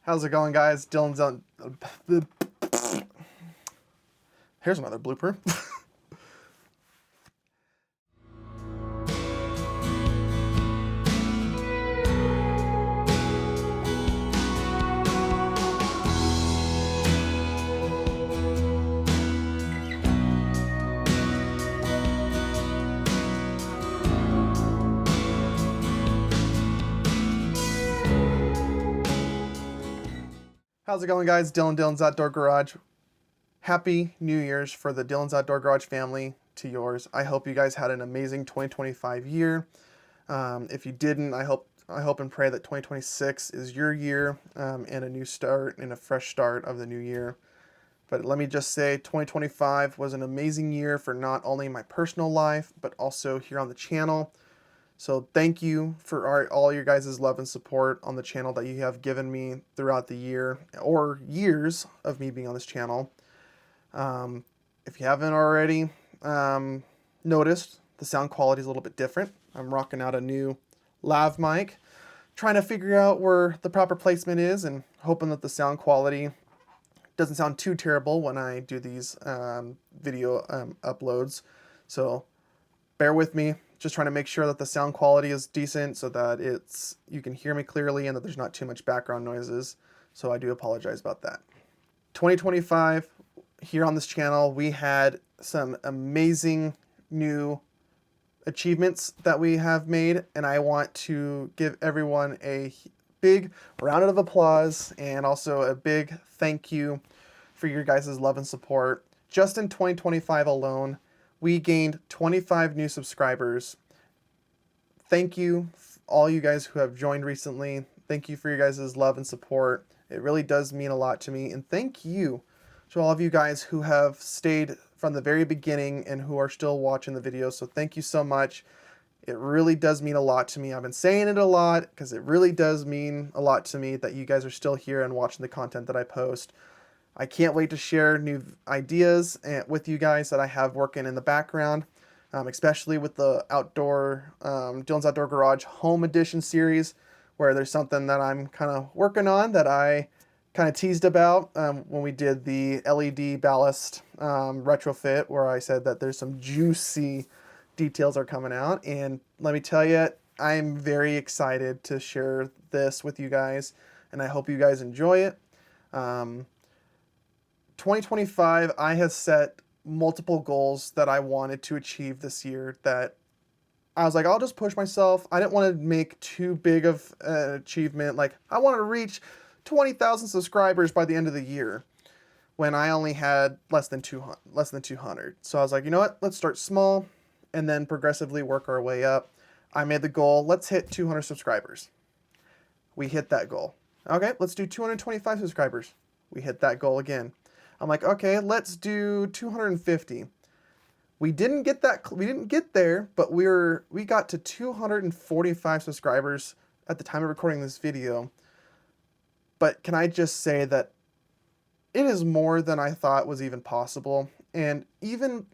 How's it going, guys? Dillon's on. Here's another blooper. How's it going, guys? Dillon's Outdoor Garage. Happy New Year's for the Dillon's Outdoor Garage family to yours. I hope you guys had an amazing 2025 year. If you didn't, I hope and pray that 2026 is your year, and a new start and a fresh start of the new year. But let me just say, 2025 was an amazing year for not only my personal life, but also here on the channel. So thank you for all your guys' love and support on the channel that you have given me throughout the year or years of me being on this channel. If you haven't already noticed, the sound quality is a little bit different. I'm rocking out a new lav mic, trying to figure out where the proper placement is and hoping that the sound quality doesn't sound too terrible when I do these video uploads. So bear with me. Just trying to make sure that the sound quality is decent so that you can hear me clearly and that there's not too much background noises. So I do apologize about that. 2025, here on this channel, we had some amazing new achievements that we have made, and I want to give everyone a big round of applause and also a big thank you for your guys' love and support. Just in 2025 alone, we gained 25 new subscribers. Thank you, all you guys who have joined recently. Thank you for your guys' love and support. It really does mean a lot to me. And thank you to all of you guys who have stayed from the very beginning and who are still watching the videos. So thank you so much. It really does mean a lot to me. I've been saying it a lot because it really does mean a lot to me that you guys are still here and watching the content that I post. I can't wait to share new ideas with you guys that I have working in the background, especially with the Dillon's Outdoor Garage Home Edition series, where there's something that I'm kind of working on that I kind of teased about when we did the LED ballast retrofit, where I said that there's some juicy details are coming out. And let me tell you, I'm very excited to share this with you guys, and I hope you guys enjoy it. 2025, I have set multiple goals that I wanted to achieve this year that I was like, I'll just push myself. I didn't want to make too big of an achievement. Like, I wanted to reach 20,000 subscribers by the end of the year when I only had less than 200. So I was like, you know what? Let's start small and then progressively work our way up. I made the goal, let's hit 200 subscribers. We hit that goal. Okay, let's do 225 subscribers. We hit that goal again. I'm like, okay, let's do 250. We didn't get there, but we got to 245 subscribers at the time of recording this video. But can I just say that it is more than I thought was even possible. And even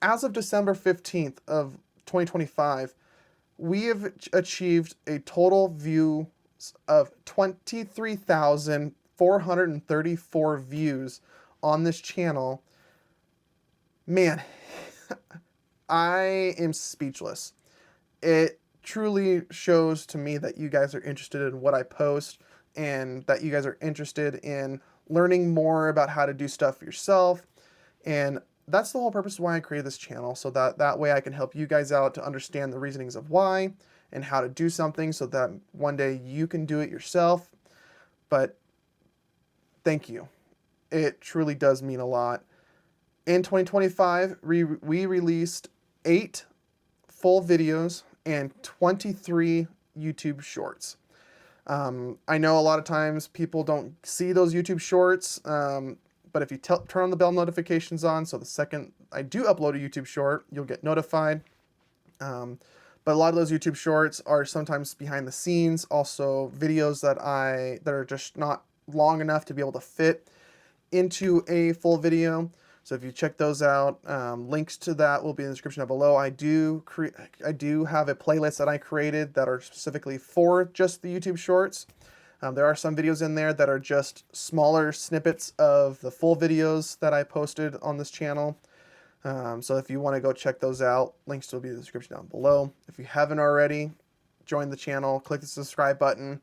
as of December 15th of 2025, we have achieved a total view of 23,434 views on this channel. Man, I am speechless. It truly shows to me that you guys are interested in what I post and that you guys are interested in learning more about how to do stuff for yourself. And that's the whole purpose of why I created this channel, so that way I can help you guys out to understand the reasonings of why and how to do something so that one day you can do it yourself. But thank you. It truly does mean a lot. In 2025, we released 8 full videos and 23 YouTube shorts. I know a lot of times people don't see those YouTube shorts, but if you turn on the bell notifications on, so the second I do upload a YouTube short, you'll get notified. But a lot of those YouTube shorts are sometimes behind the scenes, also videos that are just not long enough to be able to fit into a full video. So if you check those out, links to that will be in the description down below. I do have a playlist that I created that are specifically for just the YouTube shorts. There are some videos in there that are just smaller snippets of the full videos that I posted on this channel. So if you want to go check those out, links will be in the description down below. If you haven't already, join the channel, click the subscribe button.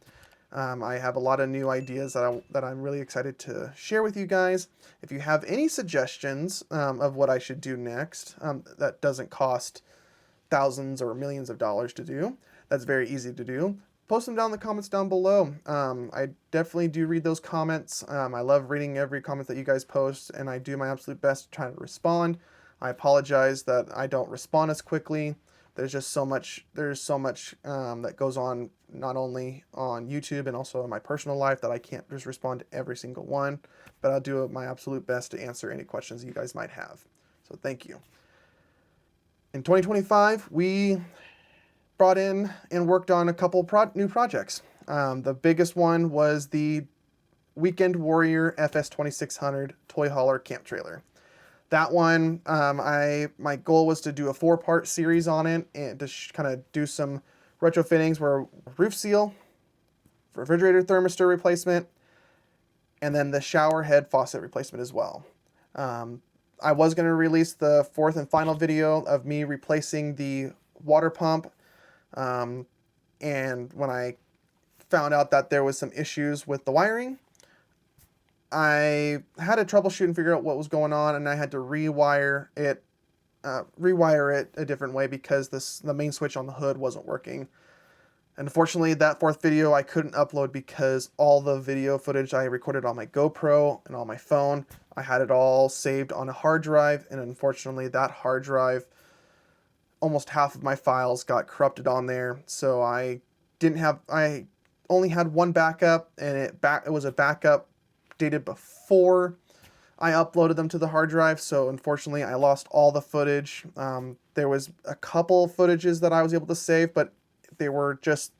I have a lot of new ideas that I'm really excited to share with you guys. If you have any suggestions of what I should do next, that doesn't cost thousands or millions of dollars to do, that's very easy to do, post them down in the comments down below. I definitely do read those comments. I love reading every comment that you guys post, and I do my absolute best to try to respond. I apologize that I don't respond as quickly. There's just so much, that goes on, not only on YouTube and also in my personal life, that I can't just respond to every single one, but I'll do my absolute best to answer any questions you guys might have. So thank you. In 2025, we brought in and worked on a couple new projects. The biggest one was the Weekend Warrior FS 2600 toy hauler camp trailer. That one, my goal was to do a 4-part series on it and to kind of do some retrofittings where roof seal, refrigerator thermistor replacement, and then the shower head faucet replacement as well. I was going to release the 4th and final video of me replacing the water pump, and when I found out that there was some issues with the wiring, I had to troubleshoot and figure out what was going on, and I had to rewire it a different way because the main switch on the hood wasn't working. Unfortunately, that 4th video I couldn't upload because all the video footage I recorded on my GoPro and on my phone, I had it all saved on a hard drive, and unfortunately that hard drive, almost half of my files got corrupted on there, so I only had one backup, and it was a backup dated before I uploaded them to the hard drive, so unfortunately I lost all the footage. There was a couple footages that I was able to save, but they were just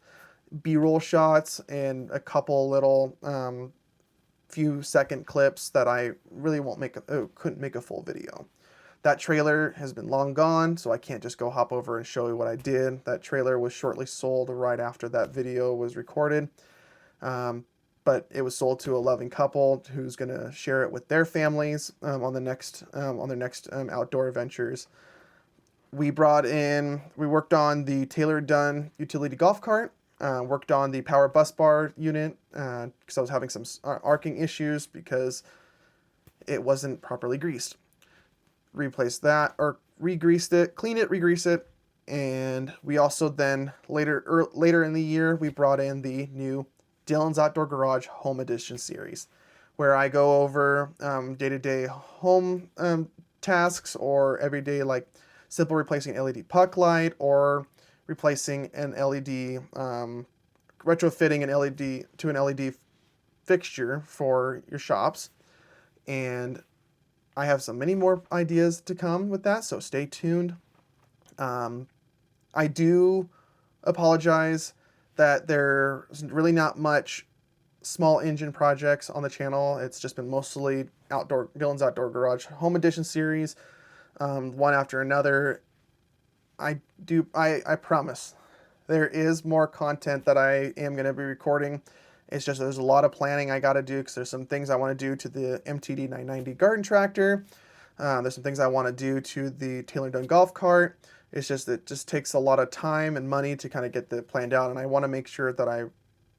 B-roll shots and a couple little few second clips that I really couldn't make a full video. That trailer has been long gone, so I can't just go hop over and show you what I did. That trailer was shortly sold right after that video was recorded. But it was sold to a loving couple who's going to share it with their families on their next outdoor adventures. We worked on the Taylor-Dunn utility golf cart, worked on the power bus bar unit because I was having some arcing issues because it wasn't properly greased. Replaced that, or re-greased it, clean it, re-grease it, and we also then later in the year we brought in the new Dillon's Outdoor Garage Home Edition series, where I go over day-to-day home tasks, or everyday, like simple replacing an LED puck light, or replacing an LED, retrofitting an LED to an LED fixture for your shops. And I have many more ideas to come with that, so stay tuned. I do apologize that there's really not much small engine projects on the channel. It's just been mostly Dillon's Outdoor Garage Home Edition series, one after another. I promise there is more content that I am going to be recording. It's just there's a lot of planning I got to do because there's some things I want to do to the MTD 990 garden tractor. There's some things I want to do to the Taylor-Dunn golf cart. It's just, it just takes a lot of time and money to kind of get that planned out, and I want to make sure that I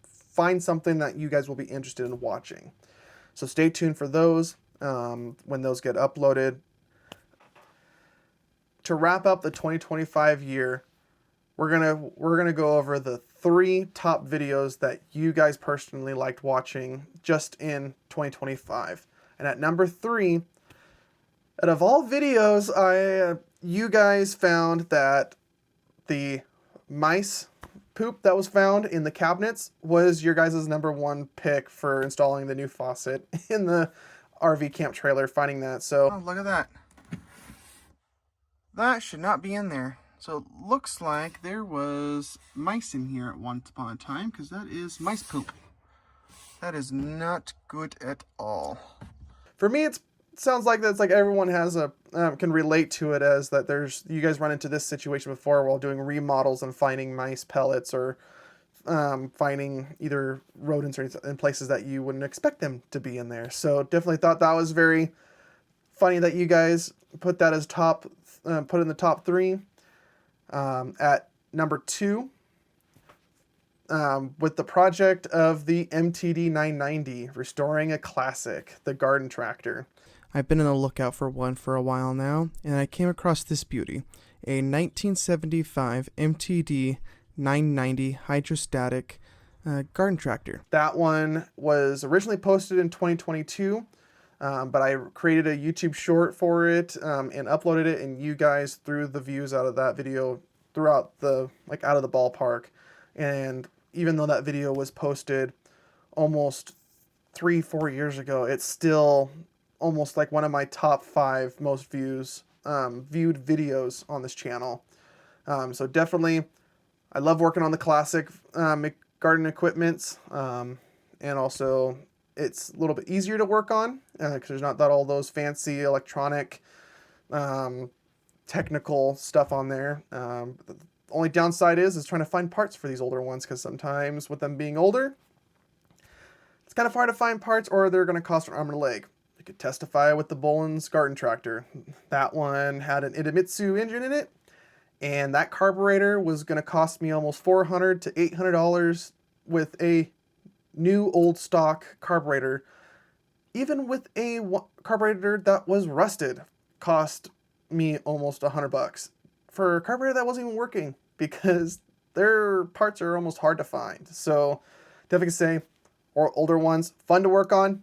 find something that you guys will be interested in watching. So stay tuned for those when those get uploaded. To wrap up the 2025 year, we're gonna go over the 3 top videos that you guys personally liked watching just in 2025. And at number 3, out of all videos, you guys found that the mice poop that was found in the cabinets was your guys' number 1 pick for installing the new faucet in the RV camp trailer, finding that. So oh, look at that. That should not be in there. So it looks like there was mice in here at one upon a time, because that is mice poop. That is not good at all. For me, it sounds like that's like everyone has can relate to it, as that you guys run into this situation before while doing remodels and finding mice pellets or finding either rodents or in places that you wouldn't expect them to be in there. So definitely thought that was very funny that you guys put that as put in the top 3. At number 2, with the project of the MTD 990, restoring a classic, the garden tractor. I've been on the lookout for one for a while now, and I came across this beauty, a 1975 MTD 990 hydrostatic garden tractor. That one was originally posted in 2022, but I created a YouTube short for it and uploaded it, and you guys threw the views out of that video throughout out of the ballpark. And even though that video was posted almost 3-4 years ago, it's still almost like one of my top 5 most viewed videos on this channel. So definitely, I love working on the classic garden equipments, and also it's a little bit easier to work on because there's not all those fancy electronic technical stuff on there. The only downside is trying to find parts for these older ones, because sometimes with them being older, it's kind of hard to find parts, or they're going to cost an arm and a leg. You could testify with the Boland's garden tractor. That one had an Idemitsu engine in it, and that carburetor was going to cost me almost $400 to $800 with a new old stock carburetor. Even with a carburetor that was rusted, cost me almost $100 for a carburetor that wasn't even working, because their parts are almost hard to find. So definitely say, or older ones, fun to work on,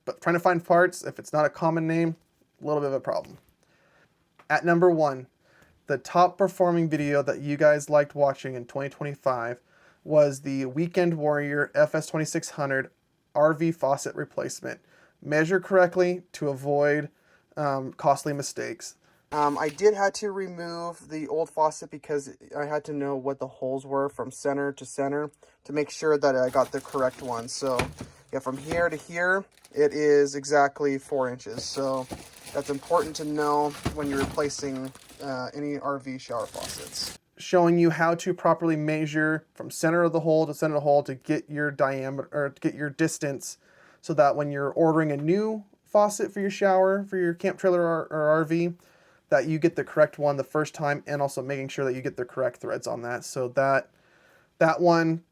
but trying to find parts, if it's not a common name, a little bit of a problem. At number 1, the top performing video that you guys liked watching in 2025 was the Weekend Warrior FS2600 RV Faucet Replacement. Measure correctly to avoid costly mistakes. I did have to remove the old faucet because I had to know what the holes were from center to center to make sure that I got the correct one. So yeah, from here to here, it is exactly 4 inches. So that's important to know when you're replacing any RV shower faucets. Showing you how to properly measure from center of the hole to center of the hole to get your diameter, or to get your distance, so that when you're ordering a new faucet for your shower, for your camp trailer or RV, that you get the correct one the first time, and also making sure that you get the correct threads on that. So that one,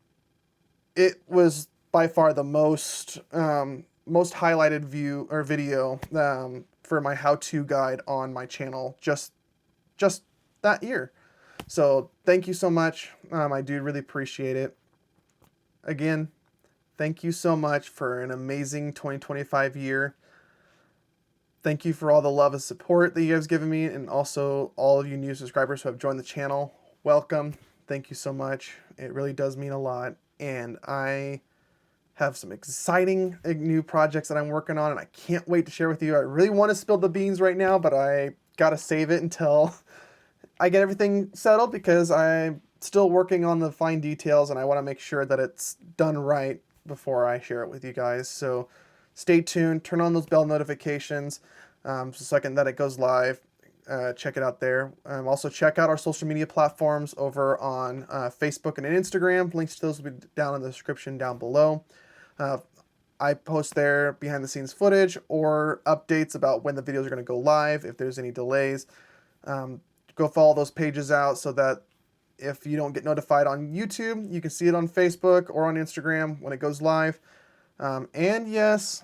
it was by far the most highlighted video for my how-to guide on my channel just that year. So thank you so much. I do really appreciate it. Again, thank you so much for an amazing 2025 year. Thank you for all the love and support that you guys have given me, and also all of you new subscribers who have joined the channel. Welcome. Thank you so much. It really does mean a lot. And I have some exciting new projects that I'm working on, and I can't wait to share with you. I really want to spill the beans right now, but I got to save it until I get everything settled, because I'm still working on the fine details, and I want to make sure that it's done right before I share it with you guys. So stay tuned, turn on those bell notifications, so the second that it goes live, check it out there. Also check out our social media platforms over on Facebook and Instagram. Links to those will be down in the description down below. I post there behind the scenes footage or updates about when the videos are going to go live, if there's any delays. Go follow those pages out so that if you don't get notified on YouTube, you can see it on Facebook or on Instagram when it goes live. And yes,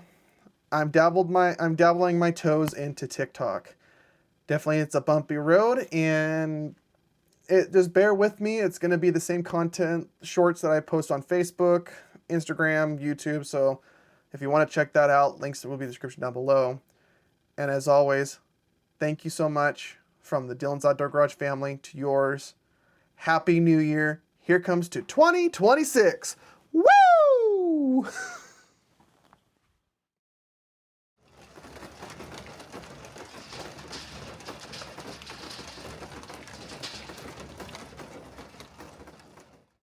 I'm dabbling my toes into TikTok. Definitely, it's a bumpy road, and just bear with me. It's going to be the same content shorts that I post on Facebook, Instagram, YouTube. So if you want to check that out, links will be in the description down below. And as always, thank you so much from the Dillon's Outdoor Garage family to yours. Happy New Year. Here comes to 2026. Woo!